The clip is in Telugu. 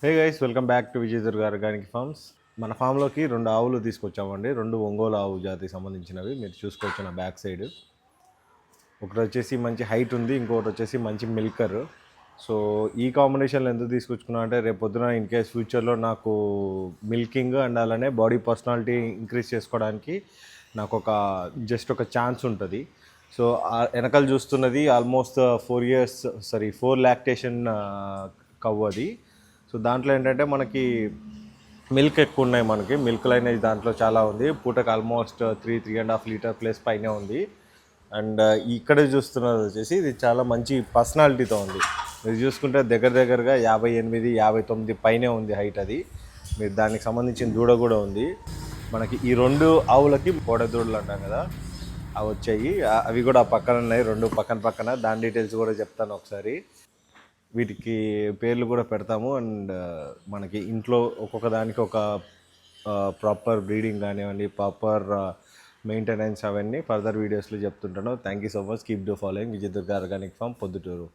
Hey guys, welcome back to Vijay Durga organic farms. మన ఫామ్లోకి 2 ఆవులు తీసుకొచ్చామండి. 2 ఒంగోలు ఆవు జాతికి సంబంధించినవి. మీరు చూసుకోవచ్చు నా బ్యాక్ సైడ్. ఒకటి వచ్చేసి మంచి హైట్ ఉంది, ఇంకొకటి వచ్చేసి మంచి మిల్కర్. సో ఈ కాంబినేషన్లో ఎందుకు తీసుకొచ్చుకున్నా అంటే, రేపు పొద్దున ఇన్ కేస్ ఫ్యూచర్లో నాకు మిల్కింగ్ అండ్ అలానే బాడీ పర్సనాలిటీ ఇంక్రీజ్ చేసుకోవడానికి నాకు జస్ట్ ఒక ఛాన్స్ ఉంటుంది. సో వెనకాల చూస్తున్నది ఆల్మోస్ట్ 4 లాక్టేషన్ కవ్ అది. సో దాంట్లో ఏంటంటే మనకి మిల్క్ ఎక్కువ ఉన్నాయి. మిల్క్ లైన్ దాంట్లో చాలా ఉంది. పూటకు ఆల్మోస్ట్ 3.5 లీటర్ ప్లస్ పైనే ఉంది. అండ్ ఇక్కడ చూస్తున్నది వచ్చేసి ఇది చాలా మంచి పర్సనాలిటీతో ఉంది. మీరు చూసుకుంటే దగ్గరగా 58-59 పైనే ఉంది హైట్. అది మీరు దానికి సంబంధించిన దూడ కూడా ఉంది. మనకి ఈ 2 ఆవులకి కోడెదూడలు అంటాం కదా, అవి వచ్చాయి. అవి కూడా పక్కన ఉన్నాయి, 2 పక్కన. దాని డీటెయిల్స్ కూడా చెప్తాను ఒకసారి. వీటికి పేర్లు కూడా పెడతాము. అండ్ మనకి ఇంట్లో ఒక్కొక్క దానికి ఒక ప్రాపర్ బ్రీడింగ్ కానివ్వండి, ప్రాపర్ మెయింటెనెన్స్ అవన్నీ ఫర్దర్ వీడియోస్లో చెప్తుంటాను. Thank you so much. Keep do following Vijay Durga organic farm, Proddatur.